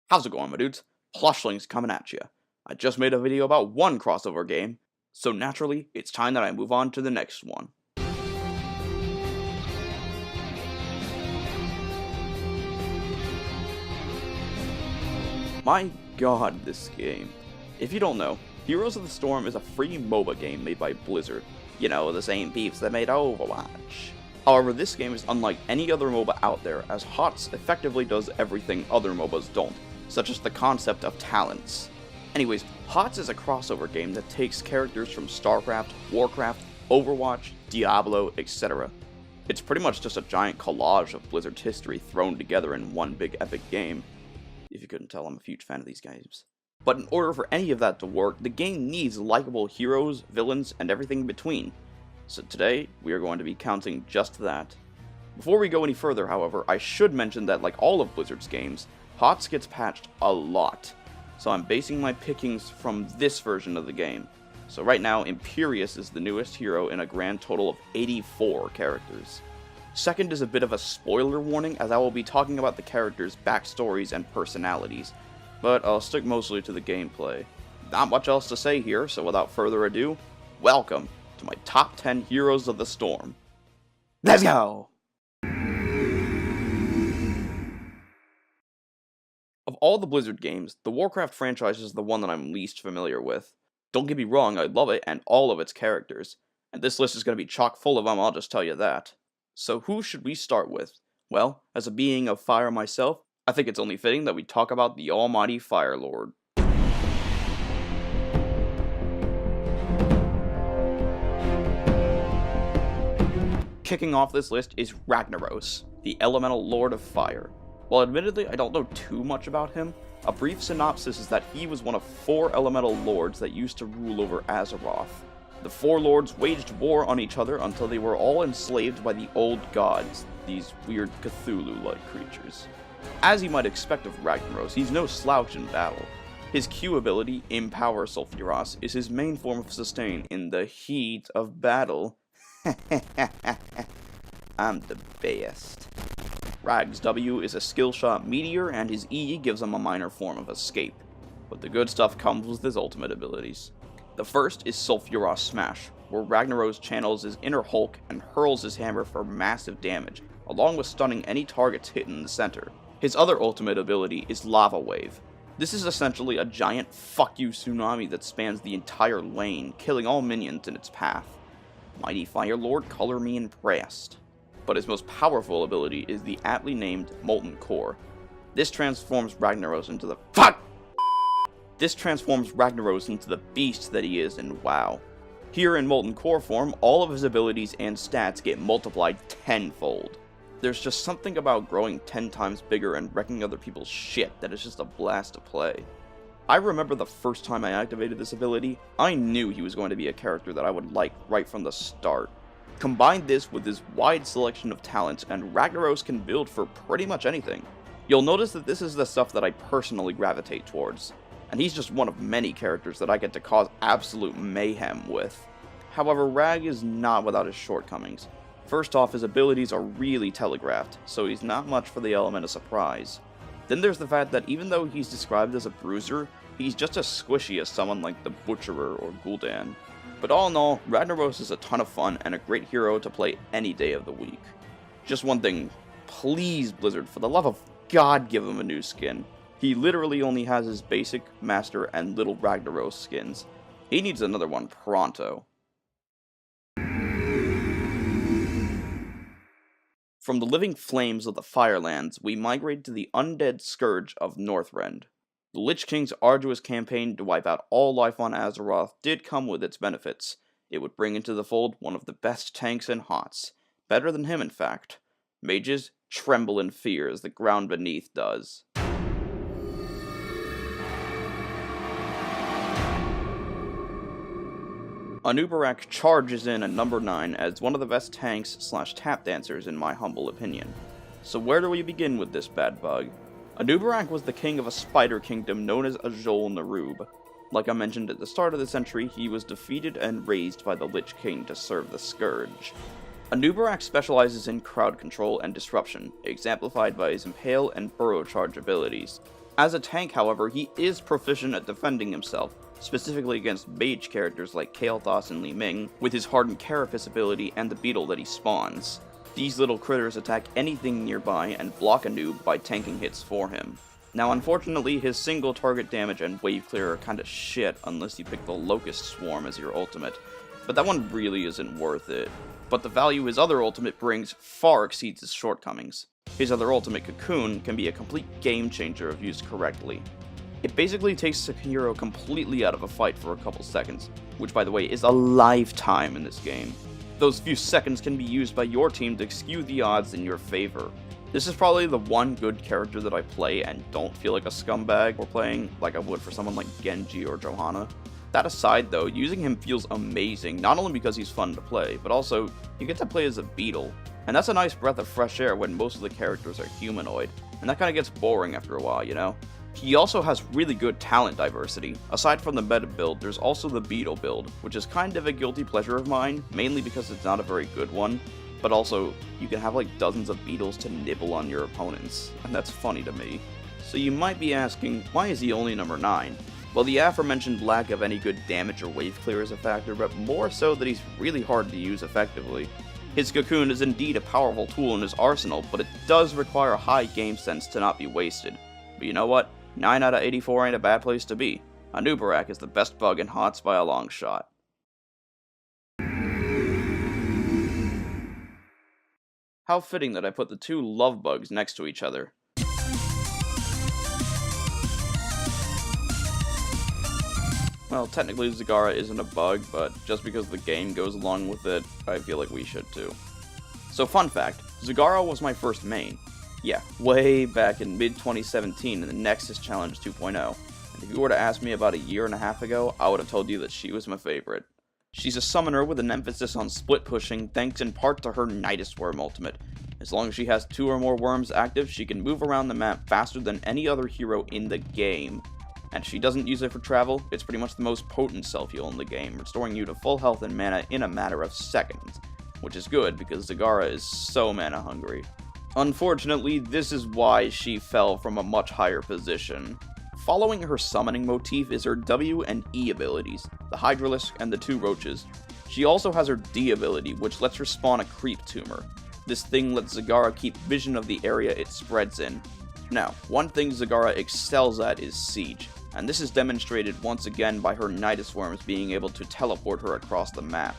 How's it going, my dudes? Plushlings coming at you. I just made a video about one crossover game, so naturally, it's time that I move on to the next one. My god, this game. If you don't know, Heroes of the Storm is a free MOBA game made by Blizzard. You know, the same peeps that made Overwatch. However, this game is unlike any other MOBA out there, as HOTS effectively does everything other MOBAs don't, such as the concept of talents. Anyways, HOTS is a crossover game that takes characters from StarCraft, Warcraft, Overwatch, Diablo, etc. It's pretty much just a giant collage of Blizzard's history thrown together in one big epic game. If you couldn't tell, I'm a huge fan of these games. But in order for any of that to work, the game needs likable heroes, villains, and everything in between. So today, we are going to be counting just that. Before we go any further, however, I should mention that like all of Blizzard's games, HOTS gets patched a lot. So I'm basing my pickings from this version of the game. So right now, Imperius is the newest hero in a grand total of 84 characters. Second is a bit of a spoiler warning, as I will be talking about the characters' backstories and personalities, but I'll stick mostly to the gameplay. Not much else to say here, so without further ado, welcome to my top 10 Heroes of the Storm. Let's go! Of all the Blizzard games, the Warcraft franchise is the one that I'm least familiar with. Don't get me wrong, I love it and all of its characters, and this list is going to be chock full of them, I'll just tell you that. So who should we start with? Well, as a being of fire myself, I think it's only fitting that we talk about the almighty Fire Lord. Kicking off this list is Ragnaros, the elemental lord of fire. While admittedly I don't know too much about him, a brief synopsis is that he was one of 4 elemental lords that used to rule over Azeroth. The 4 lords waged war on each other until they were all enslaved by the old gods, these weird Cthulhu-like creatures. As you might expect of Ragnaros, he's no slouch in battle. His Q ability, Empower Sulfuras, is his main form of sustain in the heat of battle. I'm the best. Rag's W is a skill shot meteor, and his E gives him a minor form of escape. But the good stuff comes with his ultimate abilities. The first is Sulfuras Smash, where Ragnaros channels his inner Hulk and hurls his hammer for massive damage, along with stunning any targets hit in the center. His other ultimate ability is Lava Wave. This is essentially a giant fuck you tsunami that spans the entire lane, killing all minions in its path. Mighty Fire Lord, color me impressed. But his most powerful ability is the aptly named Molten Core. This transforms Ragnaros into the beast that he is in WoW. Here in Molten Core form, all of his abilities and stats get multiplied tenfold. There's just something about growing 10 times bigger and wrecking other people's shit that is just a blast to play. I remember the first time I activated this ability, I knew he was going to be a character that I would like right from the start. Combine this with his wide selection of talents, and Ragnaros can build for pretty much anything. You'll notice that this is the stuff that I personally gravitate towards, and he's just one of many characters that I get to cause absolute mayhem with. However, Rag is not without his shortcomings. First off, his abilities are really telegraphed, so he's not much for the element of surprise. Then there's the fact that even though he's described as a bruiser, he's just as squishy as someone like the Butcherer or Gul'dan. But all in all, Ragnaros is a ton of fun and a great hero to play any day of the week. Just one thing, please Blizzard, for the love of God, give him a new skin. He literally only has his basic, master, and little Ragnaros skins. He needs another one pronto. From the living flames of the Firelands, we migrate to the undead scourge of Northrend. The Lich King's arduous campaign to wipe out all life on Azeroth did come with its benefits. It would bring into the fold one of the best tanks in HOTS. Better than him, in fact. Mages tremble in fear as the ground beneath does. Anub'arak charges in at number 9 as one of the best tanks / tap dancers in my humble opinion. So where do we begin with this bad bug? Anub'arak was the king of a spider kingdom known as Azjol Nerub. Like I mentioned at the start of the century, he was defeated and raised by the Lich King to serve the Scourge. Anub'arak specializes in crowd control and disruption, exemplified by his Impale and Burrow Charge abilities. As a tank, however, he is proficient at defending himself, specifically against mage characters like Kael'thas and Li Ming, with his Hardened Carapace ability and the beetle that he spawns. These little critters attack anything nearby and block a noob by tanking hits for him. Now unfortunately, his single target damage and wave clear are kinda shit unless you pick the Locust Swarm as your ultimate, but that one really isn't worth it. But the value his other ultimate brings far exceeds his shortcomings. His other ultimate, Cocoon, can be a complete game changer if used correctly. It basically takes a hero completely out of a fight for a couple seconds, which by the way is a lifetime in this game. Those few seconds can be used by your team to skew the odds in your favor. This is probably the one good character that I play and don't feel like a scumbag or playing like I would for someone like Genji or Johanna. That aside though, using him feels amazing, not only because he's fun to play, but also you get to play as a beetle. And that's a nice breath of fresh air when most of the characters are humanoid, and that kinda gets boring after a while, you know? He also has really good talent diversity. Aside from the meta build, there's also the beetle build, which is kind of a guilty pleasure of mine, mainly because it's not a very good one, but also you can have like dozens of beetles to nibble on your opponents, and that's funny to me. So you might be asking, why is he only number 9? Well, the aforementioned lack of any good damage or wave clear is a factor, but more so that he's really hard to use effectively. His Cocoon is indeed a powerful tool in his arsenal, but it does require high game sense to not be wasted. But you know what? 9 out of 84 ain't a bad place to be. Anub'arak is the best bug in HOTS by a long shot. How fitting that I put the two love bugs next to each other. Well, technically Zagara isn't a bug, but just because the game goes along with it, I feel like we should too. So fun fact, Zagara was my first main. Yeah, way back in mid-2017 in the Nexus Challenge 2.0, and if you were to ask me about a year and a half ago, I would have told you that she was my favorite. She's a summoner with an emphasis on split pushing, thanks in part to her Nidus Worm ultimate. As long as she has 2 or more worms active, she can move around the map faster than any other hero in the game. And she doesn't use it for travel, it's pretty much the most potent self-heal in the game, restoring you to full health and mana in a matter of seconds, which is good because Zagara is so mana hungry. Unfortunately, this is why she fell from a much higher position. Following her summoning motif is her W and E abilities, the Hydralisk and the 2 roaches. She also has her D ability, which lets her spawn a creep tumor. This thing lets Zagara keep vision of the area it spreads in. Now, one thing Zagara excels at is siege, and this is demonstrated once again by her Nidus Worms being able to teleport her across the map.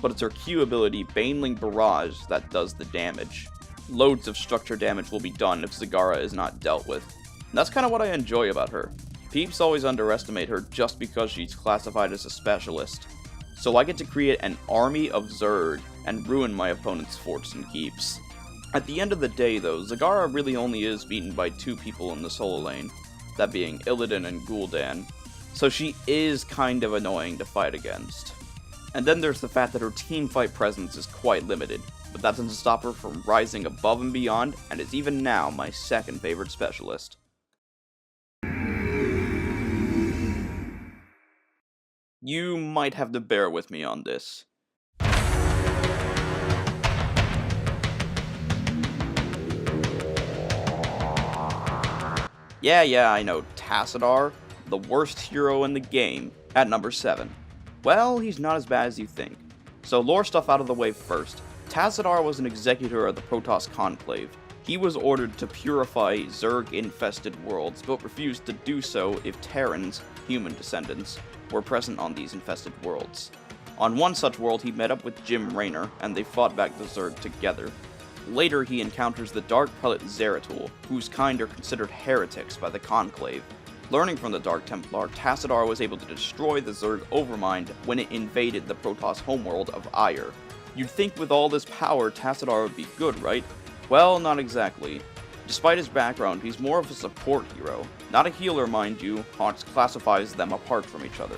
But it's her Q ability, Baneling Barrage, that does the damage. Loads of structure damage will be done if Zagara is not dealt with. And that's kinda what I enjoy about her. Peeps always underestimate her just because she's classified as a specialist. So I get to create an army of Zerg and ruin my opponent's forts and keeps. At the end of the day though, Zagara really only is beaten by 2 people in the solo lane, that being Illidan and Gul'dan, so she is kind of annoying to fight against. And then there's the fact that her teamfight presence is quite limited, but that doesn't stop her from rising above and beyond, and is even now my second favorite specialist. You might have to bear with me on this. Yeah, I know, Tassadar, the worst hero in the game, at number 7. Well, he's not as bad as you think. So lore stuff out of the way first. Tassadar was an executor of the Protoss Conclave. He was ordered to purify Zerg-infested worlds, but refused to do so if Terrans, human descendants, were present on these infested worlds. On one such world, he met up with Jim Raynor, and they fought back the Zerg together. Later, he encounters the Dark Prelate Zeratul, whose kind are considered heretics by the Conclave. Learning from the Dark Templar, Tassadar was able to destroy the Zerg Overmind when it invaded the Protoss homeworld of Aiur. You'd think with all this power, Tassadar would be good, right? Well, not exactly. Despite his background, he's more of a support hero. Not a healer, mind you, HOTS classifies them apart from each other.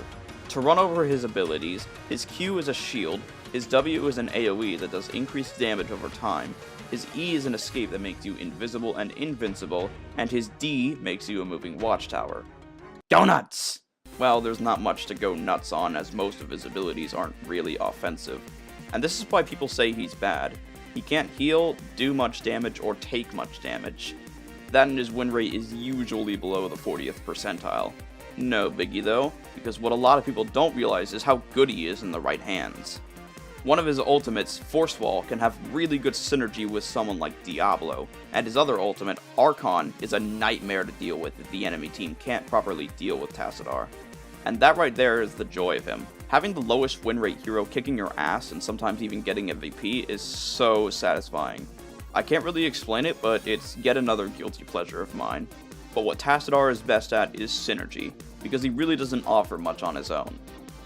To run over his abilities, his Q is a shield, his W is an AoE that does increased damage over time, his E is an escape that makes you invisible and invincible, and his D makes you a moving watchtower. Donuts! Well, there's not much to go nuts on, as most of his abilities aren't really offensive. And this is why people say he's bad. He can't heal, do much damage, or take much damage. That and his win rate is usually below the 40th percentile. No biggie though, because what a lot of people don't realize is how good he is in the right hands. One of his ultimates, Force Wall, can have really good synergy with someone like Diablo, and his other ultimate, Archon, is a nightmare to deal with if the enemy team can't properly deal with Tassadar. And that right there is the joy of him. Having the lowest win rate hero kicking your ass and sometimes even getting MVP is so satisfying. I can't really explain it, but it's yet another guilty pleasure of mine. But what Tassadar is best at is synergy, because he really doesn't offer much on his own.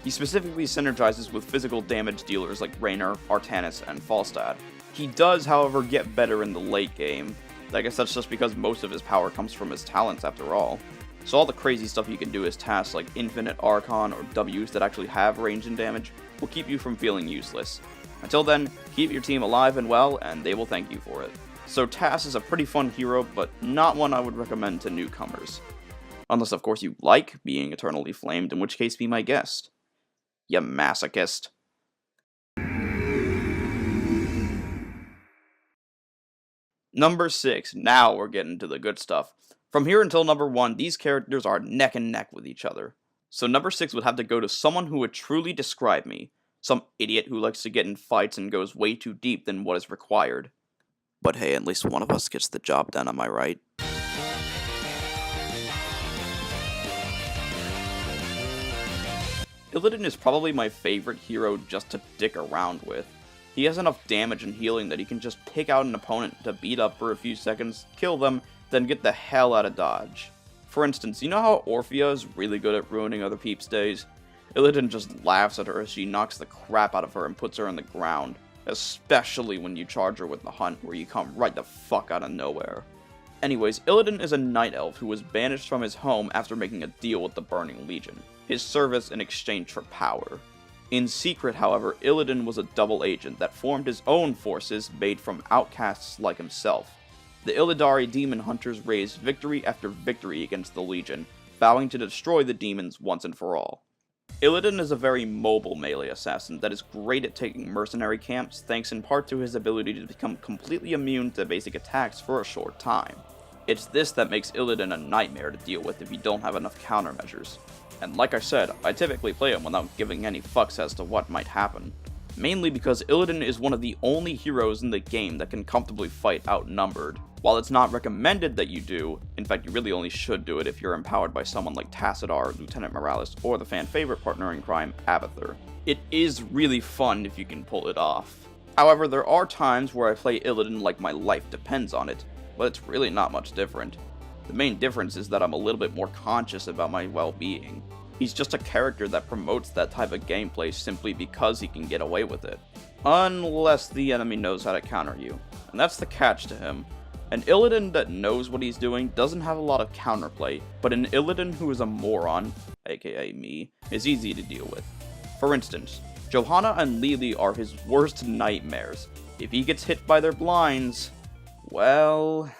He specifically synergizes with physical damage dealers like Raynor, Artanis, and Falstad. He does, however, get better in the late game. I guess that's just because most of his power comes from his talents after all. So all the crazy stuff you can do as tasks like Infinite Archon or W's that actually have range and damage will keep you from feeling useless. Until then, keep your team alive and well, and they will thank you for it. So Tas is a pretty fun hero, but not one I would recommend to newcomers. Unless of course you like being eternally flamed, in which case be my guest. You masochist. Number 6, now we're getting to the good stuff. From here until number 1, these characters are neck and neck with each other. So number 6 would have to go to someone who would truly describe me. Some idiot who likes to get in fights and goes way too deep than what is required. But hey, at least one of us gets the job done, am I right? Illidan is probably my favorite hero just to dick around with. He has enough damage and healing that he can just pick out an opponent to beat up for a few seconds, kill them, then get the hell out of dodge. For instance, you know how Orphea is really good at ruining other peeps' days? Illidan just laughs at her as she knocks the crap out of her and puts her on the ground, especially when you charge her with the hunt where you come right the fuck out of nowhere. Anyways, Illidan is a night elf who was banished from his home after making a deal with the Burning Legion, his service in exchange for power. In secret, however, Illidan was a double agent that formed his own forces made from outcasts like himself. The Illidari demon hunters raised victory after victory against the Legion, vowing to destroy the demons once and for all. Illidan is a very mobile melee assassin that is great at taking mercenary camps, thanks in part to his ability to become completely immune to basic attacks for a short time. It's this that makes Illidan a nightmare to deal with if you don't have enough countermeasures. And like I said, I typically play him without giving any fucks as to what might happen. Mainly because Illidan is one of the only heroes in the game that can comfortably fight outnumbered. While it's not recommended that you do, in fact you really only should do it if you're empowered by someone like Tassadar, Lieutenant Morales, or the fan favorite partner in crime, Abathur. It is really fun if you can pull it off. However, there are times where I play Illidan like my life depends on it, but it's really not much different. The main difference is that I'm a little bit more conscious about my well-being. He's just a character that promotes that type of gameplay simply because he can get away with it. Unless the enemy knows how to counter you. And that's the catch to him. An Illidan that knows what he's doing doesn't have a lot of counterplay, but an Illidan who is a moron, aka me, is easy to deal with. For instance, Johanna and Lily are his worst nightmares. If he gets hit by their blinds, well,